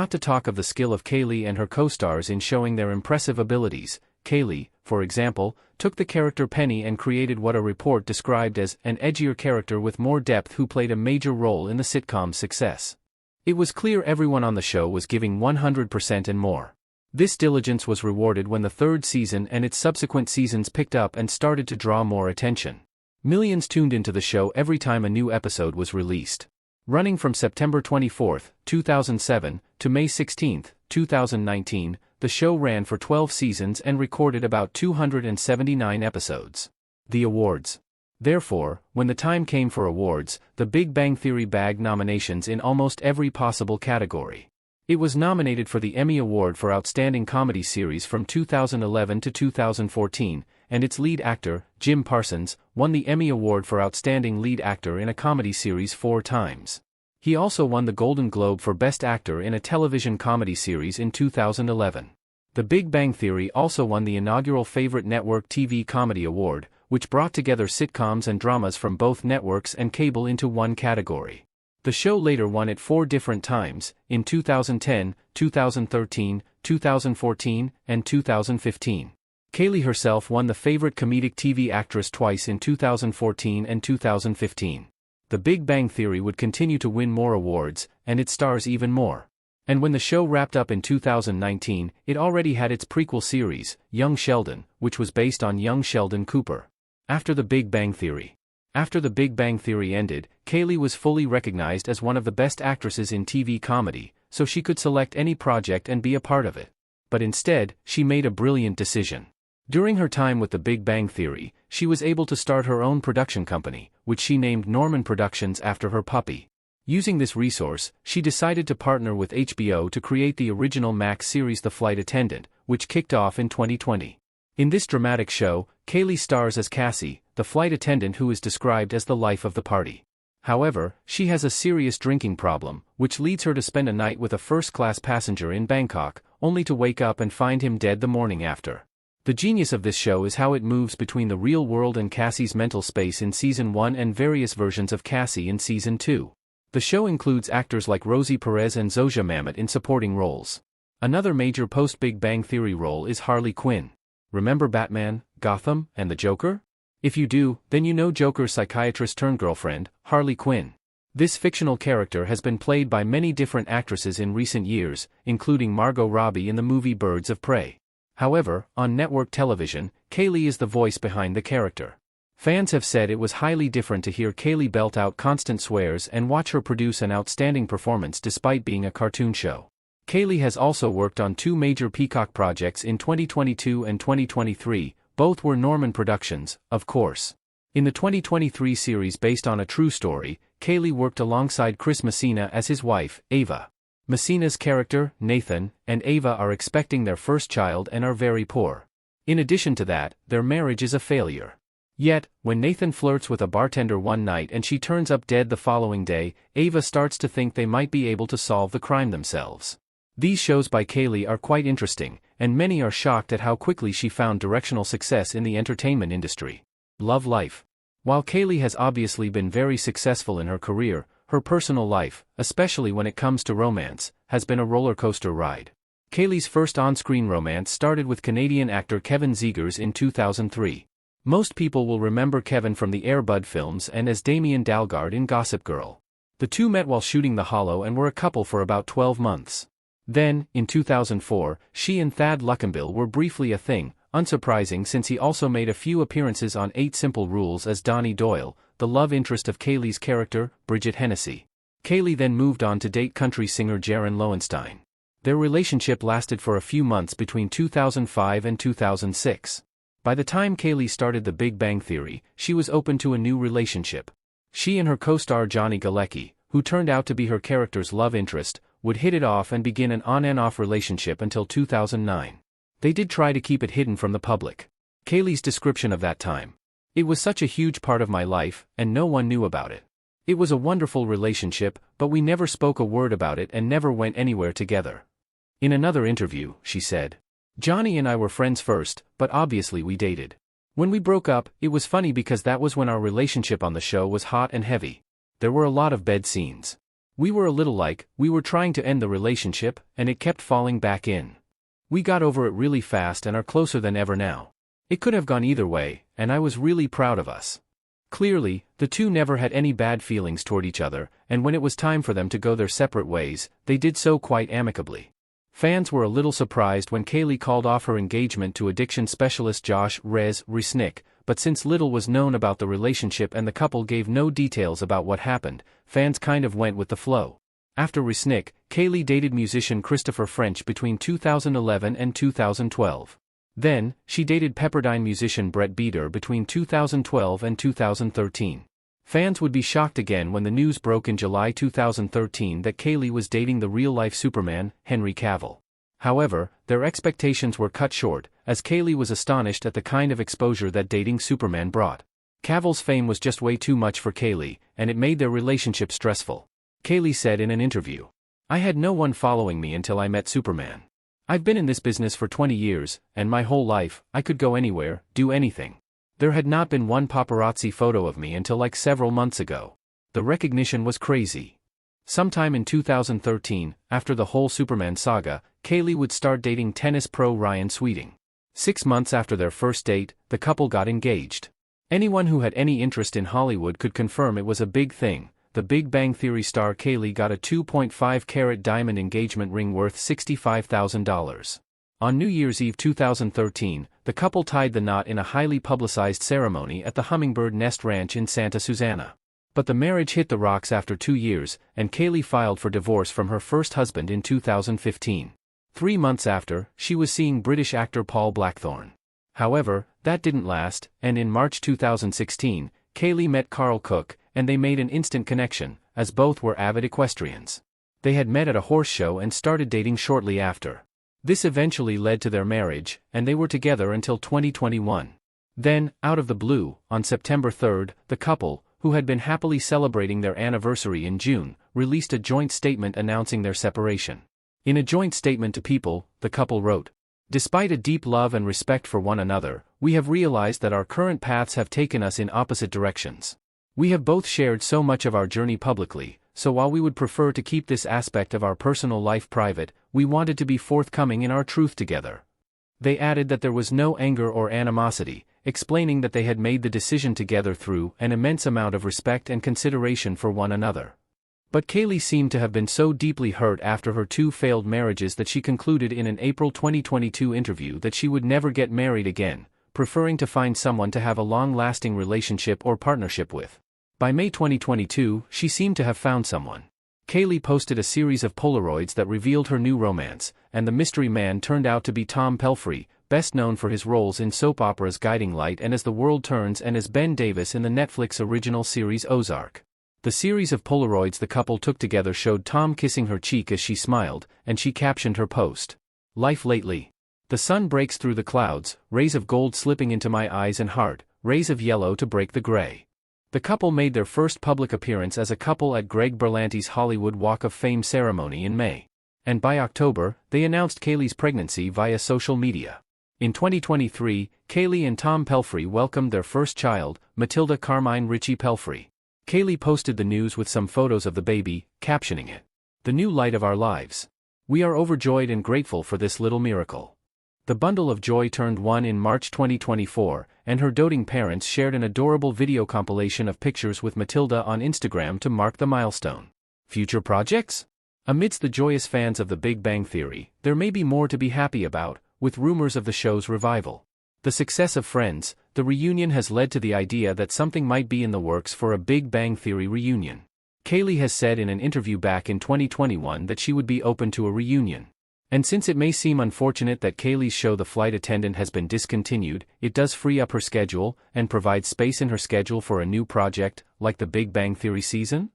Not to talk of the skill of Kaylee and her co-stars in showing their impressive abilities. Kaylee, for example, took the character Penny and created what a report described as an edgier character with more depth who played a major role in the sitcom's success. It was clear everyone on the show was giving 100% and more. This diligence was rewarded when the third season and its subsequent seasons picked up and started to draw more attention. Millions tuned into the show every time a new episode was released. Running from September 24, 2007, to May 16, 2019, the show ran for 12 seasons and recorded about 279 episodes. The awards. Therefore, when the time came for awards, The Big Bang Theory bagged nominations in almost every possible category. It was nominated for the Emmy Award for Outstanding Comedy Series from 2011 to 2014, and its lead actor, Jim Parsons, won the Emmy Award for Outstanding Lead Actor in a Comedy Series 4 times. He also won the Golden Globe for Best Actor in a Television Comedy Series in 2011. The Big Bang Theory also won the inaugural Favorite Network TV Comedy Award, which brought together sitcoms and dramas from both networks and cable into one category. The show later won it 4 different times, in 2010, 2013, 2014, and 2015. Kaylee herself won the Favorite Comedic TV Actress twice in 2014 and 2015. The Big Bang Theory would continue to win more awards, and its stars even more. And when the show wrapped up in 2019, it already had its prequel series, Young Sheldon, which was based on young Sheldon Cooper. After The Big Bang Theory. After The Big Bang Theory ended, Kaylee was fully recognized as one of the best actresses in TV comedy, so she could select any project and be a part of it. But instead, she made a brilliant decision. During her time with The Big Bang Theory, she was able to start her own production company, which she named Norman Productions after her puppy. Using this resource, she decided to partner with HBO to create the original Max series The Flight Attendant, which kicked off in 2020. In this dramatic show, Kaylee stars as Cassie, the flight attendant who is described as the life of the party. However, she has a serious drinking problem, which leads her to spend a night with a first-class passenger in Bangkok, only to wake up and find him dead the morning after. The genius of this show is how it moves between the real world and Cassie's mental space in Season 1 and various versions of Cassie in Season 2. The show includes actors like Rosie Perez and Zosia Mamet in supporting roles. Another major post-Big Bang Theory role is Harley Quinn. Remember Batman, Gotham, and the Joker? If you do, then you know Joker's psychiatrist-turned-girlfriend, Harley Quinn. This fictional character has been played by many different actresses in recent years, including Margot Robbie in the movie Birds of Prey. However, on network television, Kaylee is the voice behind the character. Fans have said it was highly different to hear Kaylee belt out constant swears and watch her produce an outstanding performance despite being a cartoon show. Kaylee has also worked on 2 major Peacock projects in 2022 and 2023, both were Norman Productions, of course. In the 2023 series based on a true story, Kaylee worked alongside Chris Messina as his wife, Ava. Messina's character, Nathan, and Ava are expecting their first child and are very poor. In addition to that, their marriage is a failure. Yet, when Nathan flirts with a bartender one night and she turns up dead the following day, Ava starts to think they might be able to solve the crime themselves. These shows by Kaylee are quite interesting, and many are shocked at how quickly she found directional success in the entertainment industry. Love life. While Kaylee has obviously been very successful in her career, her personal life, especially when it comes to romance, has been a roller coaster ride. Kaylee's first on-screen romance started with Canadian actor Kevin Zegers in 2003. Most people will remember Kevin from the Air Bud films and as Damien Dalgard in Gossip Girl. The two met while shooting The Hollow and were a couple for about 12 months. Then, in 2004, she and Thad Luckenbill were briefly a thing, unsurprising since he also made a few appearances on 8 Simple Rules as Donnie Doyle, the love interest of Kaylee's character, Bridget Hennessy. Kaylee then moved on to date country singer Jaron Lowenstein. Their relationship lasted for a few months between 2005 and 2006. By the time Kaylee started The Big Bang Theory, she was open to a new relationship. She and her co-star Johnny Galecki, who turned out to be her character's love interest, would hit it off and begin an on-and-off relationship until 2009. They did try to keep it hidden from the public. Kaylee's description of that time. It was such a huge part of my life, and no one knew about it. It was a wonderful relationship, but we never spoke a word about it and never went anywhere together. In another interview, she said, Johnny and I were friends first, but obviously we dated. When we broke up, it was funny because that was when our relationship on the show was hot and heavy. There were a lot of bed scenes. We were a little like, we were trying to end the relationship, and it kept falling back in. We got over it really fast and are closer than ever now. It could have gone either way, and I was really proud of us. Clearly, the two never had any bad feelings toward each other, and when it was time for them to go their separate ways, they did so quite amicably. Fans were a little surprised when Kaylee called off her engagement to addiction specialist Josh Resnick, but since little was known about the relationship and the couple gave no details about what happened, fans kind of went with the flow. After Resnick, Kaylee dated musician Christopher French between 2011 and 2012. Then, she dated Pepperdine musician Brett Beater between 2012 and 2013. Fans would be shocked again when the news broke in July 2013 that Kaylee was dating the real-life Superman, Henry Cavill. However, their expectations were cut short, as Kaylee was astonished at the kind of exposure that dating Superman brought. Cavill's fame was just way too much for Kaylee, and it made their relationship stressful. Kaylee said in an interview, "I had no one following me until I met Superman. I've been in this business for 20 years, and my whole life, I could go anywhere, do anything. There had not been one paparazzi photo of me until like several months ago. The recognition was crazy." Sometime in 2013, after the whole Superman saga, Kaylee would start dating tennis pro Ryan Sweeting. 6 months after their first date, the couple got engaged. Anyone who had any interest in Hollywood could confirm it was a big thing. The Big Bang Theory star Kaylee got a 2.5-carat diamond engagement ring worth $65,000. On New Year's Eve 2013, the couple tied the knot in a highly publicized ceremony at the Hummingbird Nest Ranch in Santa Susana. But the marriage hit the rocks after 2 years, and Kaylee filed for divorce from her first husband in 2015. 3 months after, she was seeing British actor Paul Blackthorne. However, that didn't last, and in March 2016, Kaylee met Carl Cook, and they made an instant connection, as both were avid equestrians. They had met at a horse show and started dating shortly after. This eventually led to their marriage, and they were together until 2021. Then, out of the blue, on September 3, the couple, who had been happily celebrating their anniversary in June, released a joint statement announcing their separation. In a joint statement to People, the couple wrote, "Despite a deep love and respect for one another, we have realized that our current paths have taken us in opposite directions. We have both shared so much of our journey publicly, so while we would prefer to keep this aspect of our personal life private, we wanted to be forthcoming in our truth together." They added that there was no anger or animosity, explaining that they had made the decision together through an immense amount of respect and consideration for one another. But Kaylee seemed to have been so deeply hurt after her 2 failed marriages that she concluded in an April 2022 interview that she would never get married again, preferring to find someone to have a long-lasting relationship or partnership with. By May 2022, she seemed to have found someone. Kaylee posted a series of Polaroids that revealed her new romance, and the mystery man turned out to be Tom Pelphrey, best known for his roles in soap operas Guiding Light and As the World Turns and as Ben Davis in the Netflix original series Ozark. The series of Polaroids the couple took together showed Tom kissing her cheek as she smiled, and she captioned her post, "Life lately. The sun breaks through the clouds, rays of gold slipping into my eyes and heart, rays of yellow to break the gray." The couple made their first public appearance as a couple at Greg Berlanti's Hollywood Walk of Fame ceremony in May. And by October, they announced Kaylee's pregnancy via social media. In 2023, Kaylee and Tom Pelphrey welcomed their first child, Matilda Carmine Ritchie Pelphrey. Kaylee posted the news with some photos of the baby, captioning it, "The new light of our lives. We are overjoyed and grateful for this little miracle." The bundle of joy turned 1 in March 2024, and her doting parents shared an adorable video compilation of pictures with Matilda on Instagram to mark the milestone. Future projects? Amidst the joyous fans of The Big Bang Theory, there may be more to be happy about, with rumors of the show's revival. The success of Friends, the reunion has led to the idea that something might be in the works for a Big Bang Theory reunion. Kaylee has said in an interview back in 2021 that she would be open to a reunion. And since it may seem unfortunate that Kaylee's show The Flight Attendant has been discontinued, it does free up her schedule and provide space in her schedule for a new project, like The Big Bang Theory season?